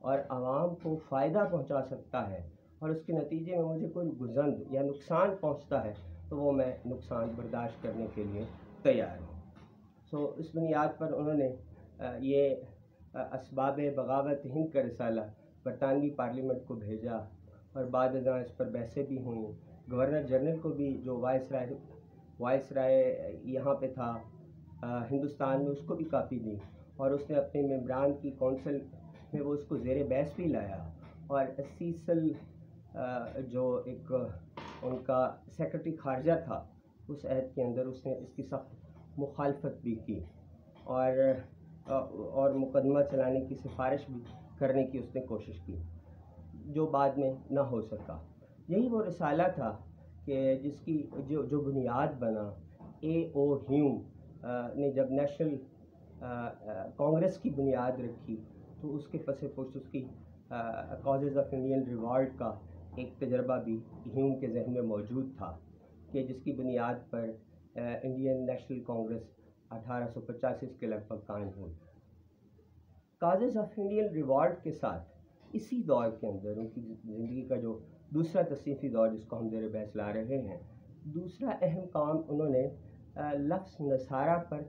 اور عوام کو فائدہ پہنچا سکتا ہے اور اس کے نتیجے میں مجھے کوئی گزند یا نقصان پہنچتا ہے تو وہ میں نقصان برداشت کرنے کے لیے تیار ہوں۔ اس بنیاد پر انہوں نے یہ اسباب بغاوت ہند کا رسالہ برطانوی پارلیمنٹ کو بھیجا اور بعد ازاں اس پر بحثیں بھی ہوئیں۔ گورنر جنرل کو بھی جو وائس رائے یہاں پہ تھا ہندوستان میں، اس کو بھی کاپی دی اور اس نے اپنے ممبران کی کونسل میں وہ اس کو زیر بحث بھی لایا، اور سیسل جو ایک ان کا سیکرٹری خارجہ تھا اس عہد کے اندر اس نے اس کی سخت مخالفت بھی کی اور مقدمہ چلانے کی سفارش بھی کرنے کی اس نے کوشش کی، جو بعد میں نہ ہو سکا۔ یہی وہ رسالہ تھا کہ جس کی جو بنیاد بنا A.O. ہیوم نے جب نیشنل کانگریس کی بنیاد رکھی تو اس کے پس پشت اس کی کازز آف انڈین ریوالٹ کا ایک تجربہ بھی ہیوم کے ذہن میں موجود تھا کہ جس کی بنیاد پر انڈین نیشنل کانگریس 1885 کے لگ بھگ قائم ہوئی۔ کازز آف انڈین ریوالٹ کے ساتھ اسی دور کے اندر ان کی زندگی کا جو دوسرا تصنیفی دور جس کو ہم زیر بحث لا رہے ہیں، دوسرا اہم کام انہوں نے لفظ نصارہ پر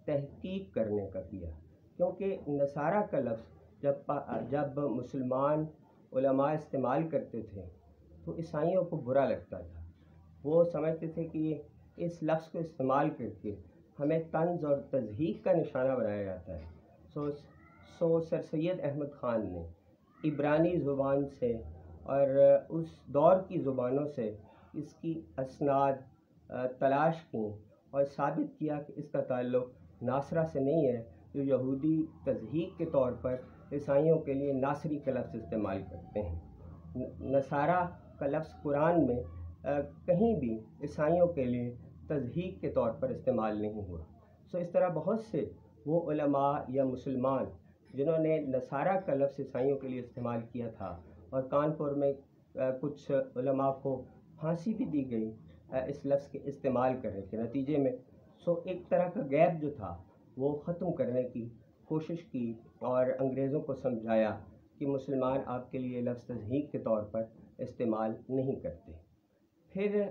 تحقیق کرنے کا کیا، کیونکہ نصارہ کا لفظ جب مسلمان علماء استعمال کرتے تھے تو عیسائیوں کو برا لگتا تھا۔ وہ سمجھتے تھے کہ اس لفظ کو استعمال کر کے ہمیں طنز اور تضحیک کا نشانہ بنایا جاتا ہے۔ سر سید احمد خان نے عبرانی زبان سے اور اس دور کی زبانوں سے اس کی اسناد تلاش کی اور ثابت کیا کہ اس کا تعلق ناصرہ سے نہیں ہے، جو یہودی تضحیک کے طور پر عیسائیوں کے لیے ناصری کا لفظ استعمال کرتے ہیں۔ نصارہ کا لفظ قرآن میں کہیں بھی عیسائیوں کے لیے تضحیک کے طور پر استعمال نہیں ہوا۔ اس طرح بہت سے وہ علماء یا مسلمان جنہوں نے نصارہ کا لفظ عیسائیوں کے لیے استعمال کیا تھا، اور کانپور میں کچھ علماء کو پھانسی بھی دی گئی اس لفظ کے استعمال کرنے کے نتیجے میں۔ ایک طرح کا گیپ جو تھا وہ ختم کرنے کی کوشش کی اور انگریزوں کو سمجھایا کہ مسلمان آپ کے لیے لفظ تضحیک کے طور پر استعمال نہیں کرتے۔ پھر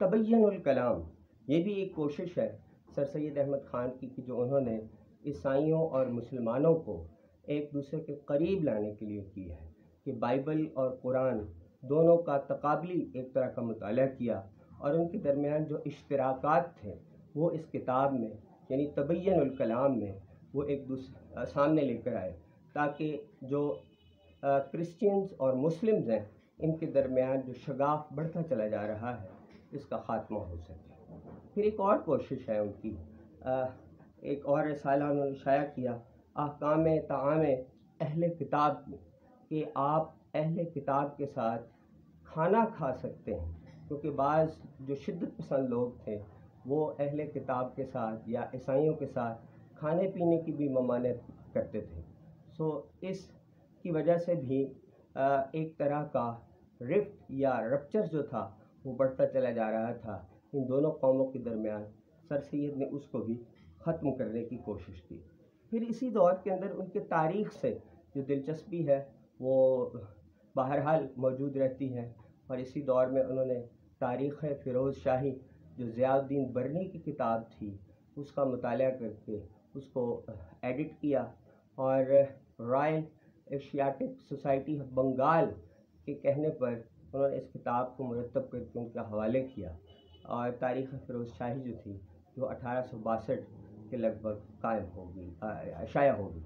تبین الکلام، یہ بھی ایک کوشش ہے سر سید احمد خان کی کہ جو انہوں نے عیسائیوں اور مسلمانوں کو ایک دوسرے کے قریب لانے کے لیے کی ہے، کہ بائبل اور قرآن دونوں کا تقابلی ایک طرح کا مطالعہ کیا اور ان کے درمیان جو اشتراکات تھے وہ اس کتاب میں یعنی تبین الکلام میں وہ ایک دوسرے سامنے لے کر آئے، تاکہ جو کرسچنز اور مسلمز ہیں ان کے درمیان جو شگاف بڑھتا چلا جا رہا ہے اس کا خاتمہ ہو سکے۔ پھر ایک اور کوشش ہے ان کی، ایک اور رسالہ انہوں نے شائع کیا احکام طعام اہل کتاب کی، کہ آپ اہل کتاب کے ساتھ کھانا کھا سکتے ہیں، کیونکہ بعض جو شدت پسند لوگ تھے وہ اہل کتاب کے ساتھ یا عیسائیوں کے ساتھ کھانے پینے کی بھی ممانعت کرتے تھے۔ اس کی وجہ سے بھی ایک طرح کا رفٹ یا رپچر جو تھا وہ بڑھتا چلا جا رہا تھا ان دونوں قوموں کے درمیان۔ سر سید نے اس کو بھی ختم کرنے کی کوشش کی۔ پھر اسی دور کے اندر ان کے تاریخ سے جو دلچسپی ہے وہ بہرحال موجود رہتی ہے، اور اسی دور میں انہوں نے تاریخ فیروز شاہی جو ضیاء الدین برنی کی کتاب تھی اس کا مطالعہ کر کے اس کو ایڈٹ کیا، اور Royal Asiatic society of Bengal کے کہنے پر انہوں نے اس کتاب کو مرتب کر کے ان کا حوالے کیا، اور تاریخ فیروز شاہی جو تھی جو 1862 کے لگ بھگ قائم ہوگی، شائع ہوگی۔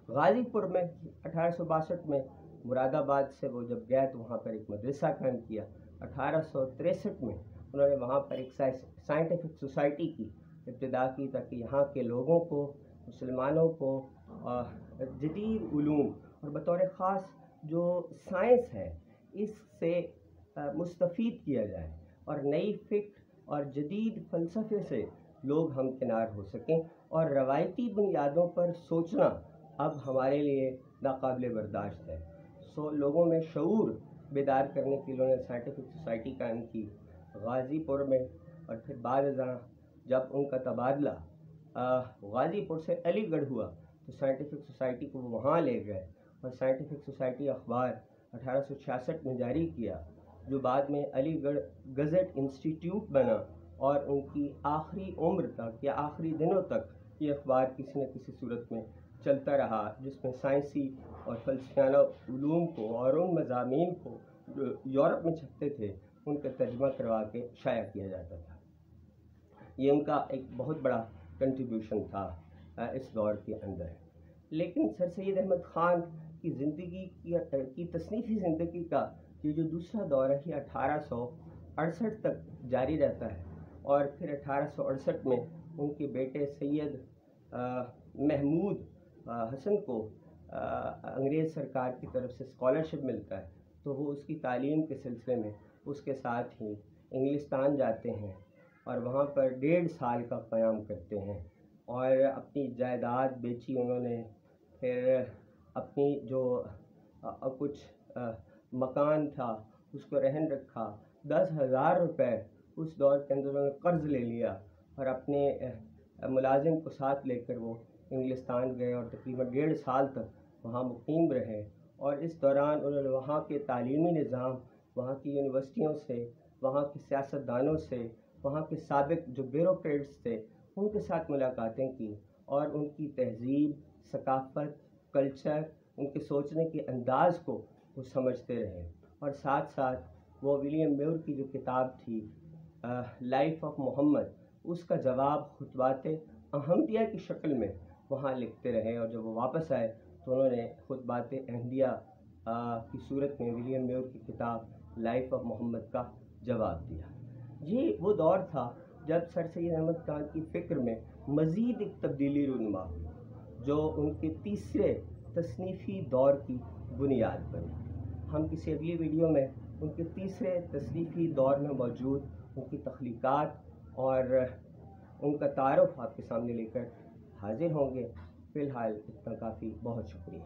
غازی پور میں 1862 میں مراد آباد سے وہ جب گئے تو وہاں پر ایک مدرسہ قائم کیا۔ 1863 میں انہوں نے وہاں پر ایک سائنٹیفک سوسائٹی کی ابتدا کی، تاکہ یہاں کے لوگوں کو، مسلمانوں کو جدید علوم اور بطور خاص جو سائنس ہے اس سے مستفید کیا جائے، اور نئی فکر اور جدید فلسفے سے لوگ ہمکنار ہو سکیں، اور روایتی بنیادوں پر سوچنا اب ہمارے لیے ناقابل برداشت ہے۔ لوگوں میں شعور بیدار کرنے کے لیے انہوں نے سائنٹیفک سوسائٹی قائم کی غازی پور میں، اور پھر بعد ازاں جب ان کا تبادلہ غازی پور سے علی گڑھ ہوا تو سائنٹیفک سوسائٹی کو وہاں لے گئے، اور سائنٹیفک سوسائٹی اخبار 1866 میں جاری کیا، جو بعد میں علی گڑھ گزٹ انسٹیٹیوٹ بنا، اور ان کی آخری عمر تک یا آخری دنوں تک یہ اخبار کسی نہ کسی صورت میں چلتا رہا، جس میں سائنسی اور فلسفیانہ علوم کو اور ان مضامین کو جو یورپ میں چھپتے تھے ان کا ترجمہ کروا کے شائع کیا جاتا تھا۔ یہ ان کا ایک بہت بڑا کنٹریبیوشن تھا اس دور کے اندر۔ لیکن سر سید احمد خان کی زندگی کی تصنیفی زندگی کا یہ جو دوسرا دور ہے یہ 1868 تک جاری رہتا ہے، اور پھر 1868 میں ان کے بیٹے سید محمود حسن کو انگریز سرکار کی طرف سے اسکالرشپ ملتا ہے، تو وہ اس کی تعلیم کے سلسلے میں اس کے ساتھ ہی انگلستان جاتے ہیں اور وہاں پر 1.5 سال کا قیام کرتے ہیں، اور اپنی جائیداد بیچی انہوں نے، پھر اپنی جو کچھ مکان تھا اس کو رہن رکھا، 10,000 روپے اس دور کے اندر انہوں نے قرض لے لیا، اور اپنے ملازم کو ساتھ لے کر وہ انگلستان گئے اور تقریباً 1.5 سال تک وہاں مقیم رہے، اور اس دوران انہوں نے وہاں کے تعلیمی نظام، وہاں کی یونیورسٹیوں سے، وہاں کے سیاستدانوں سے، وہاں کے سابق جو بیوروکریٹس تھے ان کے ساتھ ملاقاتیں کی، اور ان کی تہذیب، ثقافت، کلچر، ان کے سوچنے کے انداز کو وہ سمجھتے رہے، اور ساتھ ساتھ وہ ولیم میور کی جو کتاب تھی لائف آف محمد، اس کا جواب خطبات احمدیہ کی شکل میں وہاں لکھتے رہے، اور جب وہ واپس آئے تو انہوں نے خطبات احمدیہ کی صورت میں ولیم میور کی کتاب لائف آف محمد کا جواب دیا۔ یہ وہ دور تھا جب سر سید احمد خان کی فکر میں مزید ایک تبدیلی رونما ہوئی، جو ان کے تیسرے تصنیفی دور کی بنیاد بنی۔ ہم کسی اگلی ویڈیو میں ان کے تیسرے تصنیفی دور میں موجود ان کی تخلیقات اور ان کا تعارف آپ کے سامنے لے کر حاضر ہوں گے۔ فی الحال اتنا کافی، بہت شکریہ۔